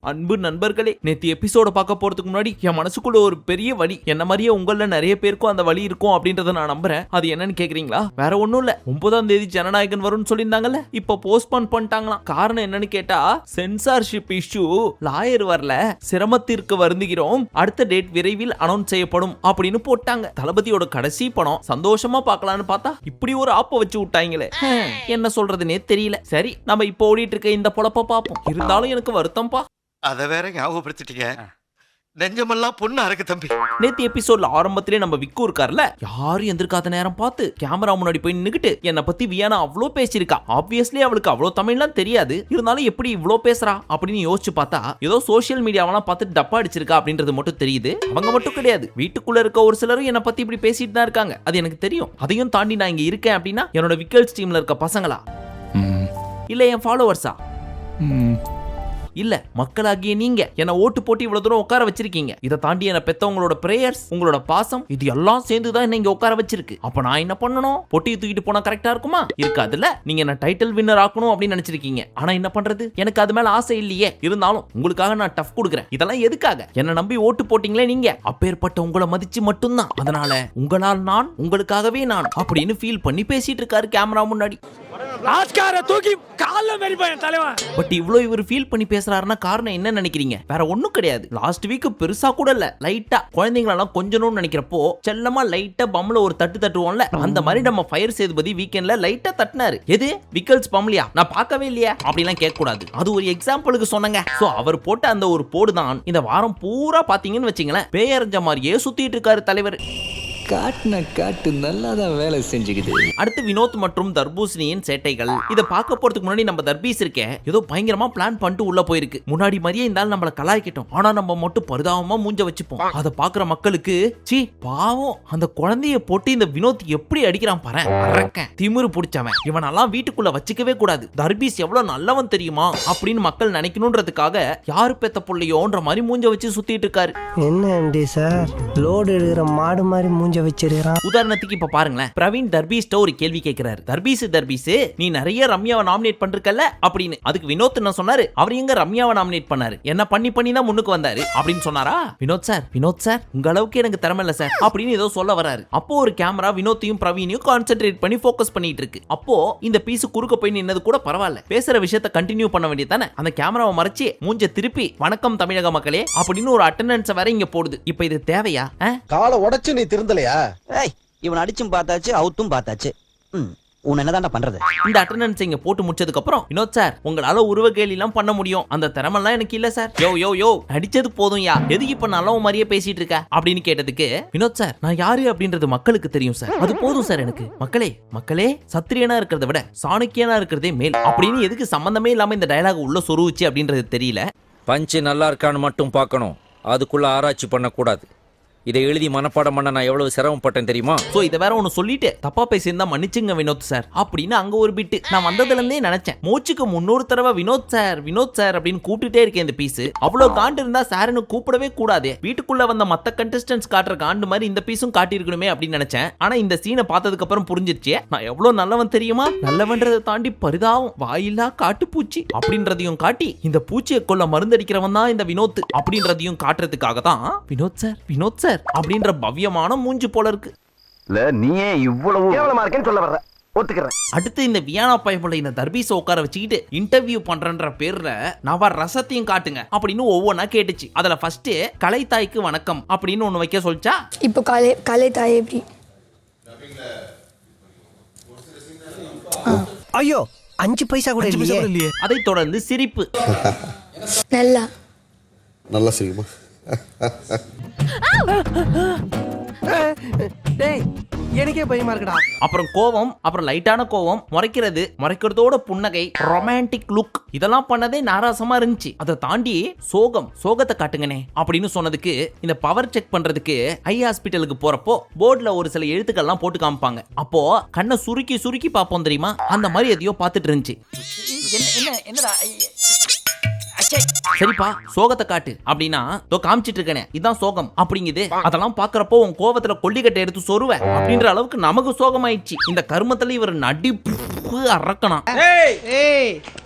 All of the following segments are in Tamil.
அன்பு நண்பர்களே, நேத்து எபிசோட பார்க்க போறதுக்கு முன்னாடி என் மனசுக்குள்ள ஒரு பெரிய வலி. என்ன மாதிரியே உங்கள நிறைய பேருக்கும் அந்த வலி இருக்கும் அப்படின்றத நான் நம்புறேன். அது என்னன்னு கேக்குறீங்களா? வேற ஒண்ணும் இல்ல, 9ஆம் தேதி ஜனநாயகன் வரும்னு சொல்லியிருந்தாங்கல்ல, இப்ப போஸ்ட்போன் பண்ணிட்டாங்களாம். காரணம் என்னன்னு கேட்டா, சென்சார்ஷிப் இஷ்யூ, லாயர் வரல, சிரமத்திற்கு வருந்துகிறோம், அடுத்த டேட் விரைவில் அனௌன்ஸ் செய்யப்படும் அப்படின்னு போட்டாங்க. தளபதியோட கடைசி படம் சந்தோஷமா பார்க்கலான்னு பார்த்தா இப்படி ஒரு ஆப்ப வச்சு விட்டாங்களே. என்ன சொல்றதுன்னே தெரியல. சரி, நம்ம இப்போ ஓடிட்டு இருக்க இந்த பொழப்ப பார்ப்போம். இருந்தாலும் எனக்கு வருத்தம்பா. அத வேற ஞாபகப்படுத்திட்டீங்க. நெஞ்சமெல்லாம் பொண்ணா இருக்கு தம்பி. நேத்து எபிசோட்ல ஆரம்பத்திலே நம்ம விக்கு இருக்கார்ல, யாரும் எந்திருக்காத நேரம் பார்த்து கேமரா முன்னாடி போய் நின்னுக்கிட்டு என்னை பத்தி வியானா அவ்வளோ பேசியிருக்கா. ஆப்வியஸ்லி அவளுக்கு அவ்வளோ தமிழ்லாம் தெரியாது, இருந்தாலும் எப்படி இவ்வளோ பேசுறா அப்படின்னு யோசிச்சு பார்த்தா ஏதோ சோசியல் மீடியாவெல்லாம் பார்த்து டப்பா அடிச்சிருக்கா அப்படின்றது மட்டும் தெரியுது. அவங்க மட்டும் கிடையாது, வீட்டுக்குள்ள இருக்க ஒரு சிலரும் என்னை பத்தி இப்படி பேசிட்டு தான் இருக்காங்க. அது எனக்கு தெரியும். அதையும் தாண்டி நான் இங்க இருக்கேன் அப்படின்னா என்னோட விக்கல்ஸ் டீம்ல இருக்க பசங்களா, இல்ல என் ஃபாலோவர்ஸா, இல்ல மக்களாகிய நீங்க என்ன ஓட்டு போட்டு இவ்வளவு தூரம் உட்கார வச்சிருக்கீங்க. இதை தாண்டி என்ன பெத்தவங்களோட பிரேயர்ஸ், உங்களோட பாசம், இது எல்லாம் சேர்ந்துதான் என்ன இங்க உட்கார வச்சிருக்கு. அப்ப நான் என்ன பண்ணணும்? பொட்டியை தூக்கிட்டு போனா கரெக்டா இருக்குமா? இருக்காதுல்ல. நீங்க என்ன டைட்டில் வின்னர் ஆக்கணும் அப்படின்னு நினைச்சிருக்கீங்க. ஆனா என்ன பண்றது, எனக்கு அது மேல ஆசை இல்லையே. இருந்தாலும் உங்களுக்காக நான் டஃப் கொடுக்குறேன். இதெல்லாம் எதுக்காக? என்ன நம்பி ஓட்டு போட்டீங்களே நீங்க, அப்பேற்பட்ட உங்களை மதிச்சு மட்டும்தான். அதனால உங்களால் நான், உங்களுக்காகவே நான் அப்படின்னு ஃபீல் பண்ணி பேசிட்டு இருக்காரு கேமரா முன்னாடி. பட் இவ்வளவு இவர் ஃபீல் பண்ணி பேசுறாருன்னா காரணம் என்ன நினைக்கிறீங்க? வேற ஒண்ணும் கிடையாது. லாஸ்ட் வீக் பெருசா கூட இல்ல, லைட்டா குழந்தைங்களெல்லாம் கொஞ்சணும்னு நினைக்கிறப்போ செல்லமா லைட்டா பம்ல ஒரு தட்டு தட்டுவோம்ல, அந்த மாதிரி நம்ம ஃபயர் சேதுபதி வீக்கெண்ட்ல லைட்டா தட்டினாரு. எது விக்கல்ஸ் பம்லியா? நான் பார்க்கவே இல்லையா அப்படிலாம் கேட்க கூடாது. அது ஒரு எக்ஸாம்பிளுக்கு சொன்னங்க. சோ அவர் போட்ட அந்த ஒரு போடு தான் இந்த வாரம் பூரா பாத்தீங்கன்னு வச்சுங்களேன், பேயறிஞ்ச மாதிரியே சுத்திட்டு இருக்காரு தலைவர். காட்டு நல்லாதான் வேலை செஞ்சுக்குது. அடுத்து வினோத் மற்றும் தர்பூசணியின் சேட்டைகள். இதை பார்க்க போறதுக்கு முன்னாடி நம்ம தர்பீஸ் இருக்க ஏதோ பயங்கரமா பிளான் பண்ணிட்டு உள்ள போயிருக்கு. முன்னாடி மாதிரியே இருந்தாலும் நம்மள கலாய்க்கிட்டோம், ஆனா நம்ம மட்டும் பரிதாபமா மூஞ்ச வச்சுப்போம். அதை பாக்குற மக்களுக்கு சீ பாவம், அந்த குழந்தைய போட்டு இந்த வினோத் எப்படி அடிக்கிறான் பாரு, அரக்கன் திமிரு பிடிச்சவன், இவனெல்லாம் வீட்டுக்குள்ள வச்சுக்கவே கூடாது. தர்பீஸ் எவ்வளவு நல்லவன் தெரியுமா அப்படின்னு மக்கள் நினைக்கணும்ன்றதுக்காக யாரு பெத்த புள்ளையோன்ற மாதிரி மூஞ்ச வச்சு சுத்திட்டு இருக்காரு. என்ன எம்டி சார், லோடு எடுக்கிற மாடு மாதிரி மூஞ்ச வச்சிருக்கான். உதாரணத்துக்கு இப்ப பாருங்களேன், பிரவீன் தர்பீஸ் ஒரு கேள்வி கேட்கிறாரு. தர்பீஸ் நீ நிறைய ரம்யாவை நாமினேட் பண்றக்கல்ல அப்படின்னு. அதுக்கு வினோத் என்ன சொன்னாரு? அவர் எங்க ரம்யாவை நாமினேட் பண்ணாரு, என்ன பண்ணி தான் முன்னுக்கு வந்தாரு அப்படின்னு சொன்னாரா? வினோத் சார் உங்க அளவுக்கு எனக்கு திறமை இல்ல சார் அப்படின்னு ஏதோ சொல்ல வராரு. அப்போ ஒரு கேமரா வினோத்தையும் பிரவீனையும் கான்சென்ட்ரேட் பண்ணி ஃபோக்கஸ் பண்ணிட்டு இருக்கு. அப்போ இந்த பீஸ் குறுக்க போய் நின்னது கூட பரவாயில்ல, பேசுற விஷயத்தை கண்டினியூ பண்ண வேண்டியதானே. அந்த கேமராவை மறைச்சு மூஞ்ச திருப்பி வணக்கம் தமிழக மக்களே அப்படின்னு ஒரு அட்டெண்டன்ஸ் வேற இங்க போடுது. இப்ப இது தேவையா? காலை உடைச்சு நீ திருந்தலையா? இவன் அடிச்சும் பார்த்தாச்சு, அவுத்தும் பார்த்தாச்சு. உன் என்னதான்டா பண்றது? இந்த அட்டெண்டன்ஸ் இங்க போட்டு முடிச்சதுக்கு அப்புறம் வினோத் சார் உங்களால உருவ கேலி எல்லாம் பண்ண முடியும், அந்த திறமெல்லாம் எனக்கு இல்ல சார். யோ அடிச்சது போதும் யா, எதுக்கு இப்ப நல்லவ மாதிரியே பேசிட்டு இருக்க அப்படின்னு கேட்டதுக்கு வினோத் சார் நான் யாரு அப்படின்றது மக்களுக்கு தெரியும் சார், அது போதும் சார் எனக்கு. மக்களே சத்திரியனா இருக்கிறத விட சாணக்கியனா இருக்கிறதே மேல் அப்படின்னு எதுக்கு சம்பந்தமே இல்லாம இந்த டயலாக் உள்ள சொருவுச்சு அப்படின்றது தெரியல. பஞ்சு நல்லா இருக்கான்னு மட்டும் பார்க்கணும், அதுக்குள்ள ஆராய்ச்சி பண்ணக்கூடாது. இதை எழுதி மனப்பாடம் பண்ண நான் எவ்வளவு சிரமப்பட்டேன் தெரியுமா? சோ இத வேற ஒன்னு சொல்லிட்டு தப்பா பேசியிருந்தா மன்னிச்சுங்க வினோத் சார் அப்படின்னு அங்க ஒரு பிட்டு. நான் வந்ததுல இருந்தே நினைச்சேன், மூச்சுக்கு 300 தடவை வினோத் சார் அப்படின்னு கூப்பிட்டுட்டே இருக்கேன். இந்த பீஸ் அவ்வளவு காண்டு இருந்தா சார்னு கூப்பிடவே கூடாது. வீட்டுக்குள்ள வந்த மத்த கண்டஸ்டன்ஸ் காட்டுற காண்டு மாதிரி இந்த பீஸும் காட்டியிருக்கணுமே அப்படின்னு நினைச்சேன். ஆனா இந்த சீனை பார்த்ததுக்கு அப்புறம் புரிஞ்சிருச்சு நான் எவ்வளவு நல்லவன் தெரியுமா. நல்லவன்றதை தாண்டி பரிதாபம், வாயிலா காட்டுப்பூச்சி அப்படின்றதையும் காட்டி இந்த பூச்சியை கொல்ல மருந்தடிக்கிறவன் தான் இந்த வினோத் அப்படின்றதையும் காட்டுறதுக்காக தான் வினோத் சார் அப்படின்ற பவ்யமான மூஞ்சி போல இருக்கு. நீயே இவ்வளவு கேவலமா இருக்கேன்னு சொல்ல வர்ற, ஒத்துக்கிறேன். அடுத்து இந்த வியானா பயப்புல இந்த தர்பீஸ உட்கார வச்சுக்கிட்டு இன்டர்வியூ பண்றன்ற பேர்ல நவ ரசத்தையும் காட்டுங்க அப்படின்னு ஒவ்வொன்னா கேட்டுச்சு. அதுல ஃபர்ஸ்ட் கலை தாய்க்கு வணக்கம் அப்படின்னு ஒண்ணு வைக்க சொல்லிச்சா. இப்போ கலை தாய் எப்படி? ஐயோ 5 பைசா கூட இல்லையே. அதை தொடர்ந்து சிரிப்பு. நல்லா சிரிக்குமா? டேய் எனக்கே பயமா இருக்குடா. அப்புறம் கோவம், அப்புறம் லைட்டான கோவம், மறைக்கிறதோட புன்னகை, ரொமான்டிக் லுக், இதெல்லாம் பண்ணதே நாராசமா இருந்துச்சு. அதை தாண்டி சோகத்தை காட்டுங்கனே அப்படின்னு சொன்னதுக்கு இந்த பவர் செக் பண்றதுக்கு ஐ ஹாஸ்பிட்டலுக்கு போறப்போ போர்டுல ஒரு சில எழுத்துக்கள்லாம் போட்டு காமிப்பாங்க. அப்போ கண்ணை சுருக்கி பார்ப்போம் தெரியுமா, அந்த மாதிரி எதையோ பார்த்துட்டு இருந்துச்சு. என்னடா சரிப்பா சோகத்தை காட்டு அப்படின்னா காமிச்சிட்டு இருக்கேனே இதான் சோகம் அப்படிங்குது. அதெல்லாம் பாக்குறப்போ உன் கோவத்துல கொல்லிக்கட்டை எடுத்து சொருவ அப்படின்ற அளவுக்கு நமக்கு சோகமாயிடுச்சு. இந்த கருமத்துல இவர் நடிப்பு அரக்கணும்.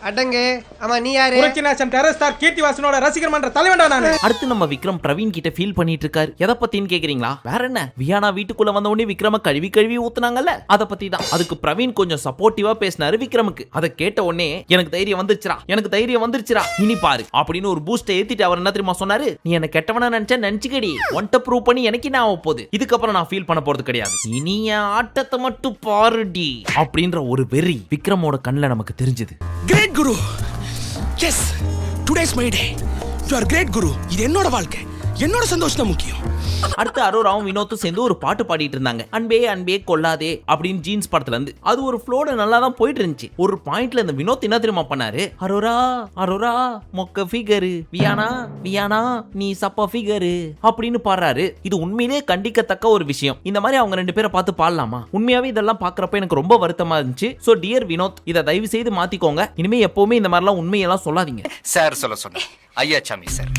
அடங்கு ஆமா நீ யாரு? கீர்த்திவாசனோட ரசிகர் மன்ற தலைவன்டா நானு. அடுத்து நம்ம விக்ரம் பிரவீன் கிட்ட ஃபீல் பண்ணிட்டு இருக்காரு. எதை பத்தின்னு கேக்குறீங்களா? வேற என்ன, வியானா வீட்டுக்குள்ள வந்த உடனே விக்ரம கழுவி ஊத்துனாங்கல்ல, அத பத்தி தான். அதுக்கு பிரவீன் கொஞ்சம் சப்போர்ட்டிவா பேசினாரு விக்ரமுக்கு. அதை கேட்ட உடனே எனக்கு தைரியம் வந்துருச்சுடா இனி பாரு அப்படின்னு ஒரு பூஸ்ட் ஏத்திட்டு அவர் என்ன தெரியுமா சொன்னாரு? நீ என்ன கெட்டவனா நினைச்சா நினைச்சுக்கடி, ஒன்ட்ட ப்ரூவ் பண்ணி எனக்கு என்ன ஆக போகுது, இதுக்கப்புறம் நான் ஃபீல் பண்ண போறது கிடையாது, இனி என் ஆட்டத்தை மட்டும் பாருடி அப்படின்ற ஒரு வெறி விக்ரமோட கண்ணுல நமக்கு தெரிஞ்சது. Great guru, yes today's my day, you are great guru. இது என்னோட வாழ்க்கை, என்னோட சந்தோஷம் முக்கியம். அடுத்து அரோராவும் வினோத்தும் சேர்ந்து ஒரு பாட்டு பாடிட்டு இருந்தாங்க. அன்பே அன்பே கொல்லாதே அப்படின்னு ஜீன்ஸ் படத்துல இருந்து. அது ஒரு ஃப்ளோல நல்லா தான் போயிட்டு இருந்துச்சு. ஒரு பாயிண்ட்ல இந்த வினோத் என்ன தெரியுமா பண்ணாரு? அரோரா அரோரா மொக்க ஃபிகரு, வியானா வியானா நீ சப்ப ஃபிகரு அப்படின்னு பாடுறாரு. இது உண்மையிலே கண்டிக்கத்தக்க ஒரு விஷயம். இந்த மாதிரி அவங்க ரெண்டு பேரை பார்த்து பாடலாமா? உண்மையாவே இதெல்லாம் பாக்குறப்ப எனக்கு ரொம்ப வருத்தமா இருந்துச்சு. சோ டியர் வினோத், இதை தயவு செய்து மாத்திக்கோங்க. இனிமே எப்பவுமே இந்த மாதிரிலாம் உண்மையெல்லாம் சொல்லாதீங்க. சார் சொல்ல சொன்ன ஐயா சாமி சார்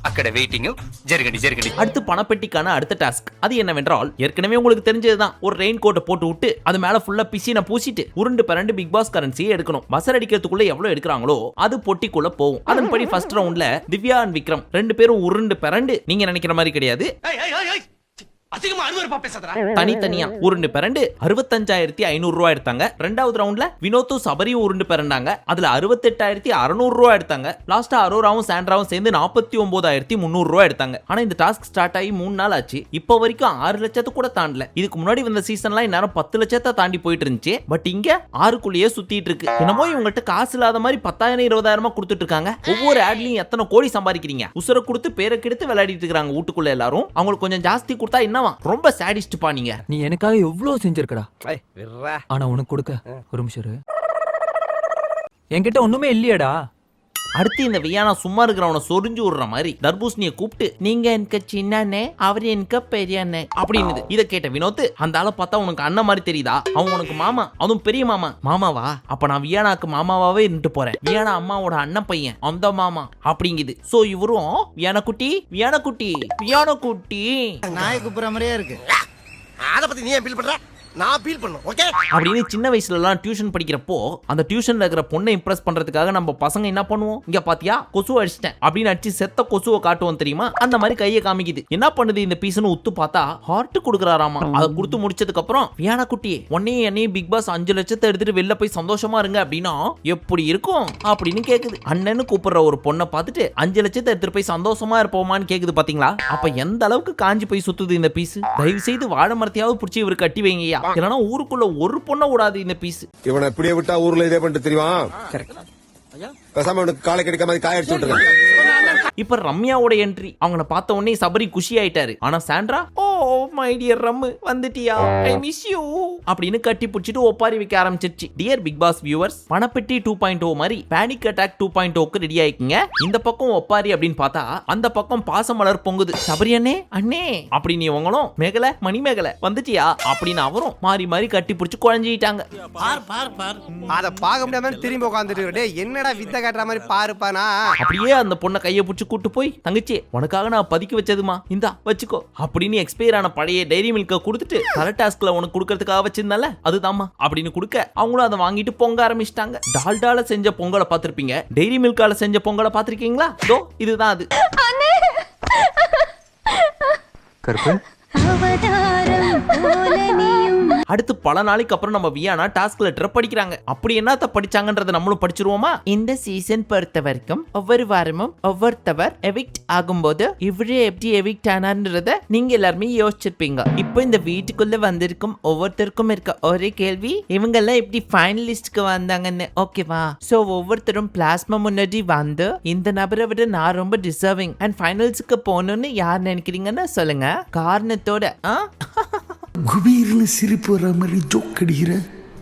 அக்கட வெயிட்டிங் ஜெர்கனி. அடுத்து பணப்பெட்டிக்கான அடுத்த டாஸ்க் அது என்னவென்றால், ஏற்கனவே உங்களுக்கு தெரிஞ்சதுதான். ஒரு ரெயின் கோட்டை போட்டு விட்டு அது மேல ஃபுல்லா பிசினை பூசிட்டு உருண்டு பரண்டு பிக் பாஸ் கரன்சியை எடுக்கணும். பஸ்ஸர் அடிக்கிறதுக்குள்ள எவ்வளவு எடுக்கிறாங்களோ அது பொட்டிக்குள்ள போகும். அதன்படி ஃபர்ஸ்ட் ரவுண்ட்ல திவ்யா அண்ட் விக்ரம் ரெண்டு பேரும் உருண்டு பரண்டு, நீங்க நினைக்கிற மாதிரி கிடையாது, தனித்தனியா உருண்டு பரண்டு 65,500 ரூபாய் எடுத்தாங்க. ரெண்டாவது ரவுண்ட்ல வினோத்தும் சபரியும் உருண்டு பரண்டாங்க. அதுல 68,600 ரூபாய் எடுத்தாங்க. லாஸ்டா அரோராவும் சாண்ட்ராவும் சேர்ந்து 49,300 ரூபாய் எடுத்தாங்க. ஆனா இந்த டாஸ்க் ஸ்டார்ட் ஆகி 3 நாள் ஆச்சு. இப்ப வரைக்கும் 6 லட்சத்தை கூட தாண்டல. இதுக்கு முன்னாடி வந்த சீசன்லாம் இந்நேரம் 10 லட்சத்தை தாண்டி போயிட்டு இருந்துச்சு. பட் இங்க 6க்குள்ளேயே சுத்திட்டு இருக்கு. என்னமோ இவங்ககிட்ட காசு இல்லாத மாதிரி 10,000 20,000 கொடுத்துட்டு இருக்காங்க. ஒவ்வொரு ஆட்லயும் எத்தனை கோடி சம்பாதிக்கிறீங்க? உசுர கொடுத்து பேரை கெடுத்து விளையாடிட்டு இருக்காங்க வீட்டுக்குள்ள எல்லாரும். அவங்களுக்கு கொஞ்சம் ஜாஸ்தி கொடுத்தா என்னவா? ரொம்ப சாடிஸ்ட் பானீங்க. நீ எனக்காக எவ்வளவு செஞ்சிருக்கடா, ஆனா உனக்கு கொடுக்க ஒரு நிமிஷம் என்கிட்ட ஒண்ணுமே இல்லையடா. அடுத்து இந்த வியானா சும்மா இருக்கிறவனை சொரிஞ்சு விடுற மாதிரி தர்பூசணியை கூப்பிட்டு, நீங்க எனக்கு சின்னண்ணே, அவர் எனக்கு பெரிய அண்ணே அப்படின்னு. இதை கேட்ட வினோத், அந்த ஆளை பார்த்தா உனக்கு அண்ணன் மாதிரி தெரியுதா? அவன் உனக்கு மாமா, அதுவும் பெரிய மாமா. மாமாவா? அப்ப நான் வியானாக்கு மாமாவாவே இருந்துட்டு போறேன். வியானா அம்மாவோட அண்ணன் பையன், அந்த மாமா அப்படிங்குது. சோ இவரும் வியானா குட்டி நாய் கூப்பிடுற மாதிரியே இருக்கு. அத பத்தி நீ ஏன் ஃபீல் பண்ற? நான் ஃபீல் பண்ணனும். ஓகே அப்படின்னு சின்ன வயசுல எல்லாம் டியூஷன் படிக்கிறப்போ அந்த டியூஷன்ல இருக்கிற பொண்ணை இம்ப்ரெஸ் பண்றதுக்காக நம்ம பசங்க என்ன பண்ணுவோம்? இங்க பாத்தியா கொசு அடிச்சிட்டேன் அப்படின்னு அடிச்சு செத்த கொசுவை காட்டுவோம் தெரியுமா? அந்த மாதிரி கையை காமிக்குது. என்ன பண்ணுது இந்த பீஸ்னு உத்து பார்த்தா ஹார்ட் கொடுக்குறாராமா. அதை கொடுத்து முடிச்சதுக்கு அப்புறம், வியானா குட்டி என்னையும் பிக் பாஸ் 5 லட்சத்தை எடுத்துட்டு வெளில போய் சந்தோஷமா இருங்க அப்படின்னா எப்படி இருக்கும் அப்படின்னு கேக்குது. அண்ணன்னு கூப்பிடுற ஒரு பொண்ணை பார்த்துட்டு 5 லட்சத்தை எடுத்துட்டு போய் சந்தோஷமா இருப்போமான்னு கேக்குது. பாத்தீங்களா? அப்ப எந்த அளவுக்கு காஞ்சி போய் சுத்துது இந்த பீஸ். தயவு செய்து வாழை மரத்தையாவது பிடிச்சி இவரு கட்டி வைங்கயா, இல்லைன்னா ஊருக்குள்ள ஒரு பொண்ண விடாது இந்த பீஸ். இவனை இப்படியே விட்டா ஊர்ல இதே பண்ணிட்டு தெரியுமா? பேசாம உனக்கு காலை கிடைக்காம மாதிரி காய அடிச்சு விட்டுருக்கேன். இப்ப ரம்யாவோட என்ட்ரி. அவங்கள பார்த்த உடனே சபரி குஷி ஆயிட்டாரு. ஆனா Sandra, oh my dear rum வந்துட்டியா, ஐ மிஸ் யூ அப்படின்னு கட்டி பிடிச்சிட்டு ஒப்பாரி வைக்க ஆரம்பிச்சிருச்சு. டியர் பிக் பாஸ் வியூவர்ஸ், பணப்பெட்டி 2.0 மாதிரி பேனிக் அட்டாக் 2.0க்கு ரெடி ஆயிக்குங்க. இந்த பக்கம் ஒப்பாரி அப்படின்னு பார்த்தா அந்த பக்கம் பாசமலர் பொங்குது. சபரி அண்ணே அண்ணே அப்படின்னு இவங்களும், மேகலை மணி மேகலை வந்துட்டியா அப்படின்னு அவரும் மாறி மாறி கட்டி பிடிச்சு குழஞ்சிட்டாங்க. அத பார்க்க முடியாம திரும்பி உட்கார்ந்துட்டு என்னடா வித்த காட்டுற மாதிரி பாருப்பானா. அப்படியே அந்த பொண்ணை கையை பிடிச்சு கூட்டு போய், தங்கச்சி உனக்காக நான் பதுக்கி வச்சதுமா, இந்தா வச்சுக்கோ அப்படின்னு எக்ஸ்பயர் ஆன பழைய டைரி மில்க கொடுத்துட்டு, கலர் டாஸ்க்ல உனக்கு கொடுக்கறதுக்காக வச்சிருந்தால அதுதாம்மா அப்படின்னு கொடுக்க, அவங்களும் அதை வாங்கிட்டு பொங்க ஆரம்பிச்சிட்டாங்க. டால்டால செஞ்ச பொங்கலை பார்த்திருப்பீங்க, டைரி மில்கால செஞ்ச பொங்கலை பார்த்திருக்கீங்களா? இதோ இதுதான் அது. கருப்பு அடுத்து பல நாளைக்கு அப்புறம் நம்ம வியானா டாஸ்க் லெட்டரை படிக்கிறாங்க. அப்படி என்னத்த படிச்சாங்கன்றத நம்மளும் படிச்சிருவோமா? இந்த சீசன் பொறுத்த வரைக்கும் ஒவ்வொரு வாரமும் ஒவ்வொருத்தவர் எவிக்ட் ஆகும்போது இவரே எப்படி எவிக்ட் ஆனார்ன்றத நீங்க எல்லாருமே யோசிச்சிருப்பீங்க. இப்போ இந்த வீட்டுக்குள்ள வந்திருக்கும் ஒவ்வொருத்தருக்கும் இருக்க ஒரே கேள்வி, இவங்க எல்லாம் எப்படி ஃபைனலிஸ்ட்க்கு வந்தாங்கன்னு. ஓகேவா? சோ ஒவ்வொருத்தரும் பிளாஸ்மா முன்னாடி வந்து, இந்த நபரை விட நான் ரொம்ப டிசர்விங் அண்ட் ஃபைனல்ஸ்க்கு போகணும்னு யார் நினைக்கிறீங்கன்னு சொல்லுங்க காரணத்தோட. குபீர்னு சிரிப்பு வர மாதிரி ஜோக் அடிக்கிற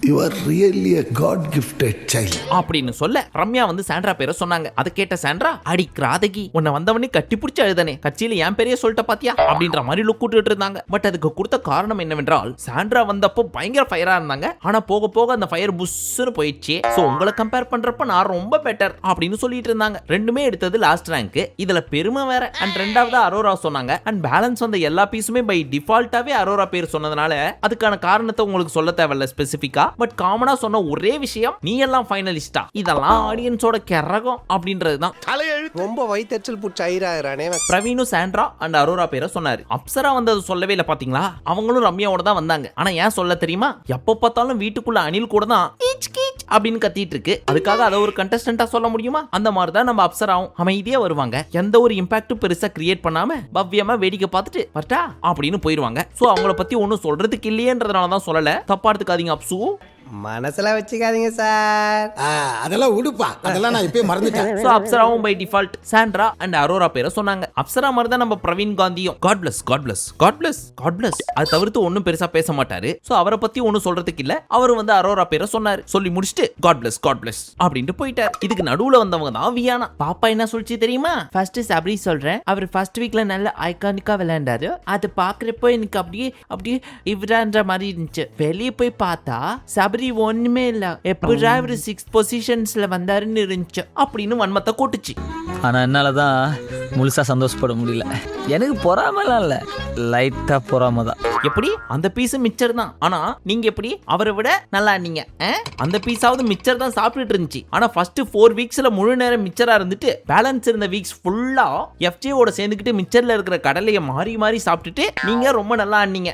you are really a god gifted child. அப்படின்னு சொல்ல ரம்யா வந்து சாண்ட்ரா பேரை சொன்னாங்க. அதை கேட்ட சாண்ட்ரா, அடி கிராதகி, உன்னை வந்தவனே கட்டி பிடிச்சி அழுதனே, கட்சியில என் பேரையே சொல்லிட்ட பாத்தியா அப்படின்ற மாதிரி லுக் விட்டுட்டு இருந்தாங்க. பட் அதுக்கு கொடுத்த காரணம் என்னவென்றால், சாண்ட்ரா வந்தப்போ பயங்கர ஃபயரா இருந்தாங்க. ஆனா போக போக அந்த ஃபயர் புஷ்னு போயிடுச்சு. சோ உங்களை கம்பேர் பண்றப்ப நான் ரொம்ப பெட்டர் அப்படின்னு சொல்லிட்டு இருந்தாங்க. ரெண்டுமே எடுத்தது லாஸ்ட் ரேங்க். இதுல பெருமை வேற. அண்ட் ரெண்டாவது அரோரா சொன்னாங்க. அண்ட் பேலன்ஸ் வந்த எல்லா பீஸுமே பை டிஃபால்ட்டாவே அரோரா பேர் சொன்னதுனால அதுக்கான காரணத்தை உங்களுக்கு சொல்ல தேவையில்ல ஸ்பெசிபிக்கா. பட் காமனா சொன்ன ஒரே விஷயம், நீ எல்லாம் ஃபைனலிஸ்டா, இதெல்லாம் ஆடியன்ஸோட கரகம் அப்படின்றதுதான். ரொம்ப வயித்தெச்சல் புடிச்ச ஐராயிரானே. பிரவீனும் சாண்ட்ரா அண்ட் அரோரா பேரை சொன்னாரு. அப்சரா வந்தது சொல்லவே இல்ல பாத்தீங்களா? அவங்களும் ரம்யாவோட தான் வந்தாங்க. ஆனா ஏன் சொல்ல தெரியுமா? எப்ப பார்த்தாலும் வீட்டுக்குள்ள அனில் கூட தான் கீச் கீச் அப்படின்னு கத்திட்டு இருக்கு. அதுக்காக அதை ஒரு கண்டஸ்டன்டா சொல்ல முடியுமா? அந்த மாதிரி தான் நம்ம அப்சராவும் அமைதியா வருவாங்க. எந்த ஒரு இம்பாக்டும் பெருசா கிரியேட் பண்ணாம பவ்யமா வேடிக்கை பார்த்துட்டு வரட்டா அப்படின்னு போயிருவாங்க. சோ அவங்கள பத்தி ஒன்னும் சொல்றதுக்கு இல்லையேன்றதுனால தான் சொல்லல. தப்பா எடுத்துக்காதீங்க அப்சு. மனசுல வச்சுக்காதீங்க சார். அதெல்லாம் உடுப்பா, அதெல்லாம் நான் இப்பயே மறந்துட்டேன். சோ அப்சராவும் by default Sandra and Aurora பேரை சொன்னாங்க. அப்சரா மாதிரி தான் நம்ம பிரவீன் காந்தியும் God bless God bless God bless God bless அது தவிர்த்து ஒன்னும் பெருசா பேச மாட்டாரு. சோ அவரை பத்தி ஒன்னும் சொல்றதுக்கு இல்ல. அவர் வந்து அரோரா பேரை சொன்னாரு. சொல்லி முடிச்சுட்டு காட் பிளஸ் அப்படின்ட்டு போயிட்டார். இதுக்கு நடுவுல வந்தவங்க தான் வியானா. பாப்பா என்ன சொல்லிச்சு தெரியுமா? ஃபர்ஸ்ட் சபரி சொல்றேன், அவர் ஃபர்ஸ்ட் வீக்ல நல்ல ஐகானிக்கா விளையாண்டாரு. அது பாக்குறப்போ எனக்கு அப்படியே இவரான்ற மாதிரி இருந்துச்சு. வெளியே போய் பார்த்தா சபரி ஒண்ணுமே இல்ல, எப்படா இவரு 6th பொசிஷன்ஸ்ல வந்தாருன்னு இருந்துச்சு அப்படின்னு வன்மத்தை கூட்டுச்சு. ஆனா என்னாலதான் முழுசா சந்தோஷப்பட முடியல. எனக்கு பொறாமலாம் இல்ல, லைட்டா பொறாம தான். எப்படி அந்த பீஸ் மிச்சர் தான். ஆனா நீங்க எப்படி அவரை விட நல்லா நீங்க அந்த பீஸாவது மிச்சர் தான் சாப்பிட்டுட்டு இருந்துச்சு. ஆனா ஃபர்ஸ்ட் 4 வீக்ஸ்ல முழு நேரம் மிச்சரா இருந்துட்டு பேலன்ஸ் இருந்த வீக்ஸ் ஃபுல்லா எஃப்ஜே ஓட சேர்ந்துக்கிட்டு மிச்சர்ல இருக்கிற கடலையை மாறி மாறி சாப்பிட்டுட்டு நீங்க ரொம்ப நல்லா ஆனீங்க.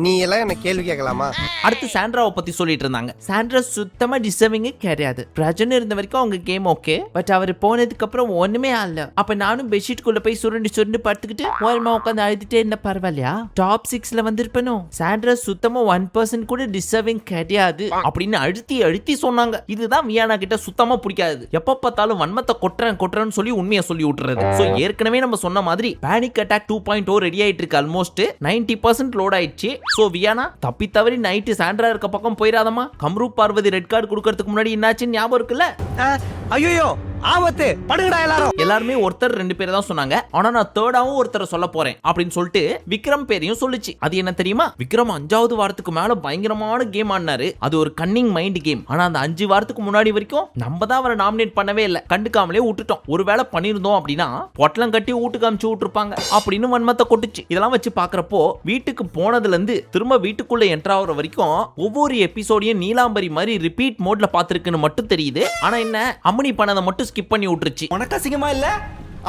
நீ எல்லாம் என்ன கேள்வி கேட்கலாமா? அடுத்து சாண்ட்ராவை பத்தி சொல்லிட்டு இருந்தாங்க. சாண்ட்ரா சுத்தமா டிசர்விங் கிடையாது. பிரஜன் இருந்த வரைக்கும் அவங்க கேம் ஓகே, பட் அவர் போனதுக்கு அப்புறம் ஒண்ணுமே ஆகல. அப்ப நானும் பெட்ஷீட் குள்ள போய் சுருண்டு படுத்துக்கிட்டு ஓரமா உட்காந்து அழுதுட்டே இருந்த பரவாயில்லையா? டாப் 6ல வந்திருப்பனும். சாண்ட்ரா சுத்தமா 1% கூட டிசர்விங் கிடையாது அப்படின்னு அழுத்தி சொன்னாங்க. இதுதான் வியானா கிட்ட சுத்தமா பிடிக்காது. எப்ப பார்த்தாலும் வன்மத்தை கொட்டுறேன்னு சொல்லி உண்மையை சொல்லி விட்டுறது. சோ ஏற்கனவே நம்ம சொன்ன மாதிரி பேனிக் அட்டாக் 2.0 ரெடி ஆயிட்டு இருக்கு. ஆல்மோஸ்ட் 90% லோட் ஆயிடுச்சு. சோ வியானா தப்பி தவறி நைட்டு சாண்ட்ரா இருக்க பக்கம் போயிடாதமா. கம்ரூப் பார்வதி ரெட் கார்டு கொடுக்கறதுக்கு முன்னாடி என்னாச்சு ஞாபகம் இருக்குல்ல? ஐயோ ஆபத்து, படுங்கடா எல்லாரும். எல்லாருமே ஒருத்தர் 2 பேரை தான் சொன்னாங்க. ஆனா நான் தேர்டாவும் ஒருத்தரை சொல்ல போறேன் அப்படின்னு சொல்லிட்டு விக்ரம் பேரையும் சொல்லிச்சு. அது என்ன தெரியுமா? விக்ரம் 5வது வாரத்துக்கு மேல பயங்கரமான கேம் ஆடினாரு. அது ஒரு கன்னிங் மைண்ட் கேம். ஆனா அந்த 5 வாரத்துக்கு முன்னாடி வரைக்கும் நம்ம தான் அவரை நாமினேட் பண்ணவே இல்லை, கண்டுக்காமலே விட்டுட்டோம். ஒருவேளை பண்ணிருந்தோம் அப்படின்னா பொட்டலம் கட்டி வீட்டுக்கு அமுச்சு விட்டுருப்பாங்க அப்படின்னு வன்மத்தை கொட்டுச்சு. இதெல்லாம் வச்சு பாக்குறப்போ வீட்டுக்கு போனதுல இருந்து திரும்ப வீட்டுக்குள்ள என்டர் ஆகுற வரைக்கும் ஒவ்வொரு எபிசோடையும் நீலாம்பரி மாதிரி ரிப்பீட் மோட்ல பாத்துருக்குன்னு மட்டும் தெரியுது. ஆனா என்ன அம்மனி பண்ணதை மட்டும் ஸ்கிப் பண்ணி விட்டுருச்சு. உனக்கு அசிங்கமா இல்ல?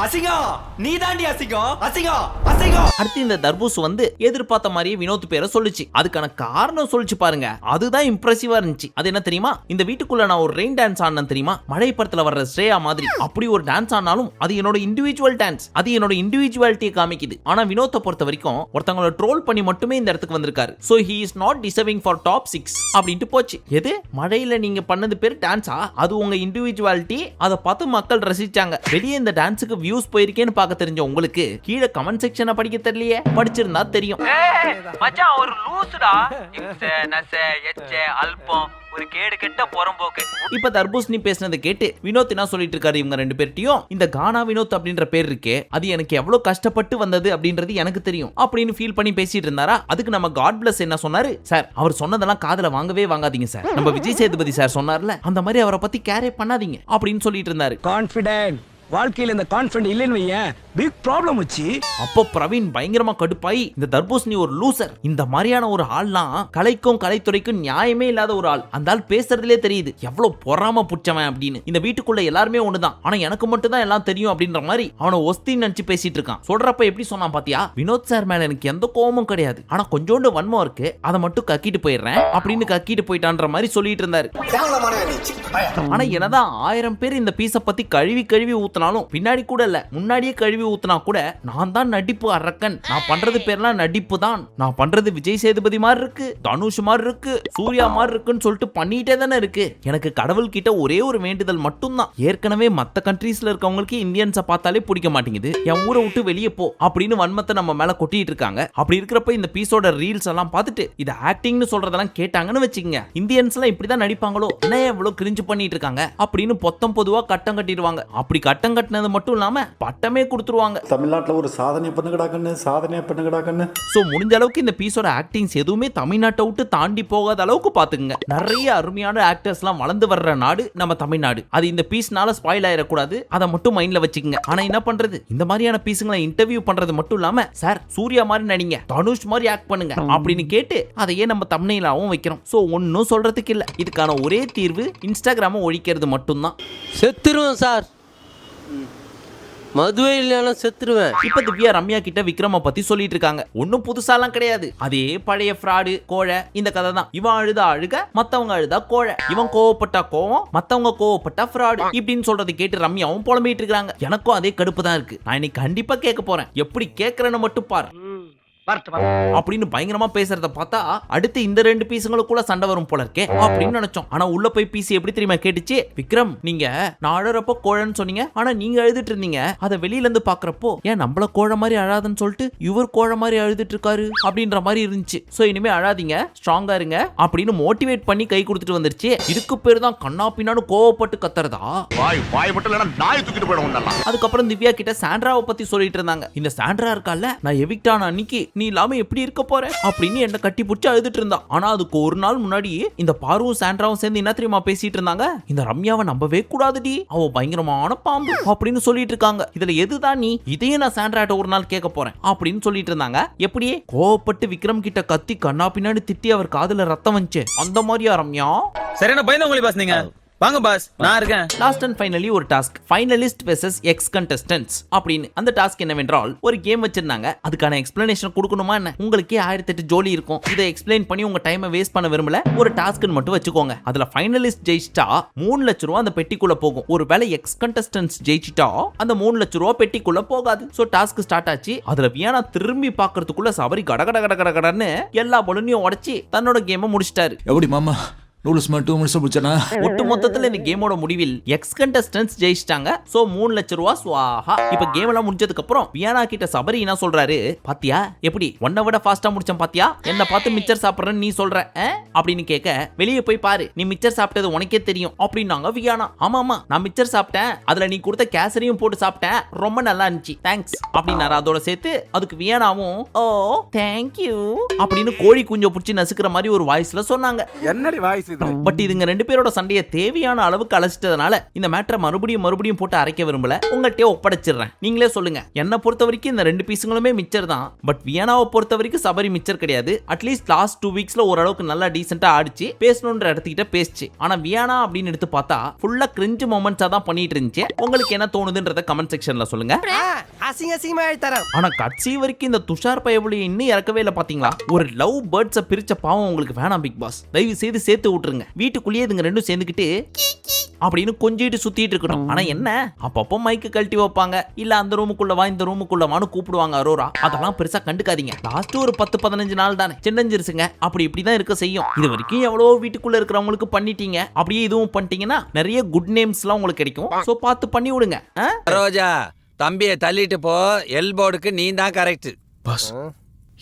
அசிங்கம், நீ தாண்டி அசிங்கம். அடுத்து இந்த தர்பூஸ் வந்து எதிர்பார்த்த மாதிரியே வினோத் பேரை சொல்லுச்சு. அதுக்கான காரணம் சொல்லிச்சு பாருங்க. அதுதான் இம்ப்ரெசிவா இருந்துச்சு. அது என்ன தெரியுமா? இந்த வீட்டுக்குள்ள நான் ஒரு ரெயின் டான்ஸ் ஆடினேன் தெரியுமா? மழை படத்துல வர்ற ஸ்ரேயா மாதிரி. அப்படி ஒரு டான்ஸ் ஆனாலும் அது என்னோட இண்டிவிஜுவல் டான்ஸ். அது என்னோட இண்டிவிஜுவாலிட்டியை காமிக்குது. ஆனா வினோத்தை பொறுத்த வரைக்கும் ஒருத்தவங்கள ட்ரோல் பண்ணி மட்டுமே இந்த இடத்துக்கு வந்திருக்காரு. So he is not deserving for top 6 அப்படின்ட்டு போச்சு. எது மழையில நீங்க பண்ணது பேர் டான்ஸா? அது உங்க இண்டிவிஜுவாலிட்டி. அதை பார்த்து மக்கள் ரசிச்சாங்க. வெளியே இந்த டான்ஸுக்கு வியூஸ் போயிருக்கேன்னு பார்க்க தெரிஞ்ச உங்களுக்கு கீழே கமெண்ட் செக்ஷனை படிக்க தெரியலையே? படிச்சிருந்தா தெரியும். மச்சான் ஒரு லூசுடா, அல்பம், ஒரு கேடு கெட்ட புறம்போக்கு. இப்ப தர்பூசணி பேசினதை கேட்டு வினோத் என்ன சொல்லிட்டு இருக்காரு? இவங்க 2 பேர்ட்டையும் இந்த கானா வினோத் அப்படின்ற பேர் இருக்கே, அது எனக்கு எவ்வளவு கஷ்டப்பட்டு வந்தது அப்படின்றது எனக்கு தெரியும் அப்படின்னு ஃபீல் பண்ணி பேசிட்டு இருந்தாரா? அதுக்கு நம்ம காட் பிளஸ் என்ன சொன்னாரு? சார் அவர் சொன்னதெல்லாம் காதுல வாங்கவே வாங்காதீங்க சார். நம்ம விஜய் சேதுபதி சார் சொன்னார்ல, அந்த மாதிரி அவரை பத்தி கேரே பண்ணாதீங்க அப்படின்னு சொல்லிட்டு இருந்தாரு. கான்ஃபிடென்ட் வாழ்க்கையில இந்த கான்ஃபிடென்ட் இல்லைன்னு வையேன், பிக் ப்ராப்ளம் வச்சு. அப்போ பிரவீன் பயங்கரமா கடுப்பாய், இந்த தர்பூசணி ஒரு லூசர், இந்த மாதிரியான ஒரு ஆள்லாம் கலைக்கும் கலைத்துறைக்கும் நியாயமே இல்லாத ஒரு ஆள். அந்த ஆள் பேசுறதுலே தெரியுது எவ்வளவு பொறாம புடிச்சவன் அப்படின்னு. இந்த வீட்டுக்குள்ள எல்லாருமே ஒண்ணுதான், ஆனா எனக்கு மட்டும் தான் எல்லாம் தெரியும் அப்படின்ற மாதிரி அவனை ஒஸ்தின்னு நினைச்சு பேசிட்டு இருக்கான். சொல்றப்ப எப்படி சொன்னான் பாத்தியா? வினோத் சார் மேல எனக்கு எந்த கோபமும் கிடையாது, ஆனா கொஞ்சோண்டு வன்மம் இருக்கு, அதை மட்டும் கக்கிட்டு போயிடுறேன் அப்படின்னு கக்கிட்டு போயிட்டான்ற மாதிரி சொல்லிட்டு இருந்தாரு. ஆனா என்னதான் 1000 பேர் இந்த பீஸை பத்தி கழுவி ஊத்த ஊத்தினாலும் பின்னாடி கூட இல்ல முன்னாடியே கழுவி ஊத்தினா கூட நான் தான் நடிப்பு அரக்கன், நான் பண்றது பேர்லாம் நடிப்பு தான், நான் பண்றது விஜய் சேதுபதி மாதிரி இருக்கு, தனுஷ் மாதிரி இருக்கு, சூர்யா மாதிரி இருக்குன்னு சொல்லிட்டு பண்ணிட்டே தானே இருக்கு. எனக்கு கடவுள் கிட்ட ஒரே ஒரு வேண்டுதல் மட்டும்தான், ஏற்கனவே மத்த கண்ட்ரீஸ்ல இருக்கவங்களுக்கு இந்தியன்ஸை பார்த்தாலே பிடிக்க மாட்டேங்குது, என் ஊரை விட்டு வெளியே போ அப்படின்னு வன்மத்தை நம்ம மேல கொட்டிட்டு இருக்காங்க. அப்படி இருக்கிறப்ப இந்த பீஸோட ரீல்ஸ் எல்லாம் பார்த்துட்டு இது ஆக்டிங்னு சொல்றதெல்லாம் கேட்டாங்கன்னு வச்சுக்கங்க, இந்தியன்ஸ் எல்லாம் இப்படிதான் நடிப்பாங்களோ, என்ன எவ்வளவு கிரிஞ்சு பண்ணிட்டு இருக்காங்க அப்படின்னு பொத்தம் பொதுவா கட்டம் கட்டிடுவாங்க. அப்படி கட்டம் கட்டினது மட்டும் இல்லாம பட்டமே கொடுத்துருவாங்க. தமிழ்நாட்டுல ஒரு சாதனை பண்ணுங்கடாக்கன்னு, சாதனை பண்ணுங்கடாக்கன்னு. சோ முடிஞ்ச அளவுக்கு இந்த பீஸோட ஆக்டிங்ஸ் எதுவுமே தமிழ்நாட்டை விட்டு தாண்டி போகாத அளவுக்கு பாத்துக்குங்க. நிறைய அருமையான ஆக்டர்ஸ் எல்லாம் வளர்ந்து வர்ற நாடு நம்ம தமிழ்நாடு. அது இந்த பீஸ்னால ஸ்பாயில் ஆயிடக்கூடாது, அதை மட்டும் மைண்ட்ல வச்சுக்கங்க. ஆனா என்ன பண்றது, இந்த மாதிரியான பீஸுங்களை இன்டர்வியூ பண்றது மட்டும் இல்லாம சார் சூர்யா மாதிரி நடிங்க, தனுஷ் மாதிரி ஆக்ட் பண்ணுங்க அப்படின்னு கேட்டு அதையே நம்ம தம்ப்நெயிலாவும் வைக்கிறோம். சோ ஒன்னும் சொல்றதுக்கு இல்ல, இதுக்கான ஒரே தீர்வு இன்ஸ்டாகிராம ஒழிக்கிறது மட்டும்தான். செத்துருவேன் சார், மதுவே இல்லைன்னா செத்துருவேன். இப்ப திவ்யா ரம்யா கிட்ட விக்ரம பத்தி சொல்லிட்டு இருக்காங்க. ஒன்னும் புதுசாலாம் கிடையாது, அதே பழைய ஃப்ராடு கோழை இந்த கதை தான். இவன் அழுதா அழுக, மத்தவங்க அழுதா கோழை, இவன் கோவப்பட்டா கோவம், மத்தவங்க கோவப்பட்டா ஃப்ராடு இப்படின்னு சொல்றதை கேட்டு ரம்யாவும் புலம்பிட்டு இருக்காங்க. எனக்கும் அதே கடுப்பு தான் இருக்கு. நான் இன்னைக்கு கண்டிப்பா கேட்க போறேன், எப்படி கேட்கறேன்னு மட்டும் பாரு அப்படின்னு பயங்கரமா பேசுறத பார்த்தா அடுத்து இந்த ரெண்டு பீஸுங்களுக்குள்ள சண்டை வரும் போல இருக்கே அப்படின்னு நினைச்சோம். ஆனா உள்ள போய் பீஸ் எப்படி தெரியுமா கேட்டுச்சு, விக்ரம் நீங்க நான் அழறப்போ கோழன்னு சொன்னீங்க, ஆனா நீங்க அழுதுட்டு இருந்தீங்க, அதை வெளியில இருந்து பாக்குறப்போ ஏன் நம்மள கோழ மாதிரி அழாதுன்னு சொல்லிட்டு இவர் கோழ மாதிரி அழுதுட்டு இருக்காரு அப்படின்ற மாதிரி இருந்துச்சு. சோ இனிமே அழாதீங்க, ஸ்ட்ராங்கா இருங்க அப்படின்னு மோட்டிவேட் பண்ணி கை கொடுத்துட்டு வந்துருச்சு. இதுக்கு பேரு தான் கண்ணா பின்னான்னு கோவப்பட்டு கத்துறதா. அதுக்கப்புறம் திவ்யா கிட்ட சாண்ட்ராவை பத்தி சொல்லிட்டு இருந்தாங்க. இந்த சாண்ட்ரா இருக்கால, நான் எவிக்டான அன்னைக்கு நீ இல்லாம எப்படி இருக்க போற அப்படின்னு என்ன கட்டி பிடிச்சி அழுதுட்டு இருந்தா. ஆனா அதுக்கு ஒரு நாள் முன்னாடி இந்த பாருவும் சாண்ட்ராவும் சேர்ந்து என்ன தெரியுமா பேசிட்டு இருந்தாங்க, இந்த ரம்யாவை நம்பவே கூடாதுடி, அவ பயங்கரமான பாம்பு அப்படின்னு சொல்லிட்டு இருக்காங்க. இதுல எதுதான் நீ, இதையும் நான் சாண்ட்ராட்ட ஒரு நாள் கேட்க போறேன் அப்படின்னு சொல்லிட்டு இருந்தாங்க. எப்படியே கோவப்பட்டு விக்ரம் கிட்ட கத்தி கண்ணா பின்னாடி திட்டி அவர் காதுல ரத்தம் வந்துச்சு அந்த மாதிரியா ரம்யா? சரியான பயந்தவங்களே பாஸ் நீங்க வாங்க பாஸ், நான் இருக்கேன். லாஸ்ட் அண்ட் ஃபைனலி ஒரு task, finalist versus X contestants அப்படின்னு. அந்த டாஸ்க் என்னவென்றால் ஒரு கேம் வச்சிருந்தாங்க, அதுக்கான எக்ஸ்பிளனேஷன் கொடுக்கணுமா என்ன, உங்களுக்கே 1008 ஜோலி இருக்கும். இதை எக்ஸ்பிளைன் பண்ணி உங்க டைமை வேஸ்ட் பண்ண விரும்பல, ஒரு டாஸ்க்னு மட்டும் வச்சுக்கோங்க. அதுல ஃபைனலிஸ்ட் ஜெயிச்சிட்டா 3 லட்சம் ரூபாய் அந்த பெட்டிக்குள்ள போகும். ஒருவேளை எக்ஸ் கண்டஸ்டன்ட்ஸ் ஜெயிச்சிட்டா அந்த 3 லட்சம் ரூபாய் பெட்டிக்குள்ள போகாது. சோ டாஸ்க் ஸ்டார்ட் ஆச்சு. அதுல வியானா திரும்பி பாக்குறதுக்குள்ள சபரி கடகடன்னு எல்லா பலூனையும் உடைச்சி தன்னோட கேமை முடிச்சிட்டாரு. எப்படி மாமா ரூல்ஸ் மட்டும் முடிச்சு பிடிச்சனா? ஒட்டு மொத்தத்துல இந்த கேமோட முடிவில் எக்ஸ் கண்டஸ்டன்ட்ஸ் ஜெயிச்சிட்டாங்க. சோ 3 லட்சம் ரூபாய் ஸ்வாஹா. இப்ப கேம் எல்லாம் முடிஞ்சதுக்கு அப்புறம் வியானா கிட்ட சபரி என்ன சொல்றாரு, பாத்தியா எப்படி உன்னை விட ஃபாஸ்டா முடிச்சேன் பாத்தியா, என்ன பார்த்து மிச்சர் சாப்பிடுறேன்னு நீ சொல்ற அப்படின்னு கேட்க, வெளியே போய் பாரு நீ மிச்சர் சாப்பிட்டது உனக்கே தெரியும் அப்படின்னாங்க வியானா. ஆமா நான் மிச்சர் சாப்பிட்டேன், அதுல நீ கொடுத்த கேசரியும் போட்டு சாப்பிட்டேன், ரொம்ப நல்லா இருந்துச்சு தேங்க்ஸ் அப்படின்னாரு. அதோட சேர்த்து அதுக்கு வியானாவும் ஓ தேங்க்யூ அப்படின்னு கோழி குஞ்ச புடிச்சு நசுக்கிற மாதிரி ஒரு வாய்ஸ்ல சொன்னாங்க. என்னடி வாய்ஸ் இது? பட் இதுங்க ரெண்டு பேரோட சண்டையை தேவையான அளவுக்கு அழைச்சிட்டதுனால இந்த மேட்டரை மறுபடியும் போட்டு அரைக்க விரும்பல, உங்கள்கிட்ட ஒப்படைச்சிடுறேன். நீங்களே சொல்லுங்க. என்ன பொறுத்த வரைக்கும் இந்த ரெண்டு பீஸுங்களுமே மிச்சர் தான். பட் வியானாவை பொறுத்த வரைக்கும் சபரி மிச்சர் கிடையாது. அட்லீஸ்ட் லாஸ்ட் 2 வீக்ஸ்ல ஓரளவுக்கு நல்லா டீசென்ட்டா ஆடிச்சு, பேசணுன்ற இடத்துக்கிட்ட பேசிச்சு. ஆனா வியானா அப்படின்னு எடுத்து பார்த்தா ஃபுல்லா கிரிஞ்சு மொமெண்ட்ஸா தான் பண்ணிட்டு இருந்துச்சு. உங்களுக்கு என்ன தோணுதுன்றத கமெண்ட் செக்ஷன்ல சொல்லுங்க. அசிங்கமா எழுதறேன். ஆனா கட்சி வரைக்கும் இந்த துஷார் பயபுலி இன்னும் இறக்கவே இல்லை பாத்தீங்களா? ஒரு லவ் பேர்ட்ஸை பிரிச்ச பாவம் உங்களுக்கு வேணாம் பிக் பாஸ், தயவு செய்து சேர்த்து விட்டுருங்க. வீட்டுக்குள்ளேயே இதுங்க ரெண்டும் சேர்ந்துக்கிட்டு அப்படின்னு கொஞ்சிட்டு சுத்திட்டு இருக்கணும். ஆனா என்ன அப்பப்போ மைக்கு கழட்டி வைப்பாங்க, இல்ல அந்த ரூமுக்குள்ள வா இந்த ரூமுக்குள்ள வான்னு கூப்பிடுவாங்க அரோரா. அதெல்லாம் பெருசா கண்டுக்காதீங்க. லாஸ்ட் ஒரு 10-15 நாள் தானே, சின்னஞ்சிருச்சுங்க. அப்படி இப்படிதான் இருக்க செய்யும். இது வரைக்கும் எவ்வளவோ வீட்டுக்குள்ள இருக்கிறவங்களுக்கு பண்ணிட்டீங்க, அப்படியே இதுவும் பண்ணிட்டீங்கன்னா நிறைய குட் நேம்ஸ் எல்லாம் உங்களுக்கு கிடைக்கும். சோ பார்த்து பண்ணி விடுங்க. ரோஜா தம்பியை தள்ளிட்டு போ, எல்போர்டுக்கு நீ தான் கரெக்ட். பாஸ்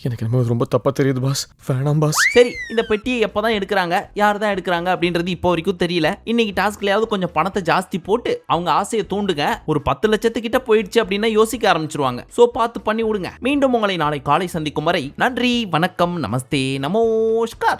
எனக்கு என்ன ரொம்ப தப்பா தெரியுது பாஸ், வேணாம் பாஸ். சரி இந்த பெட்டியை எப்பதான் எடுக்கிறாங்க, யார் தான் எடுக்கிறாங்க அப்படின்றது இப்போ வரைக்கும் தெரியல. இன்னைக்கு டாஸ்க்லயாவது கொஞ்சம் பணத்தை ஜாஸ்தி போட்டு அவங்க ஆசையை தூண்டுங்க. ஒரு 10 லட்சத்துக்கிட்ட போயிடுச்சு அப்படின்னா யோசிக்க ஆரம்பிச்சிருவாங்க. சோ பார்த்து பண்ணி விடுங்க. மீண்டும் உங்களை நாளை காலை சந்திக்கும் வரை நன்றி, வணக்கம், நமஸ்தே, நமோஸ்கார்.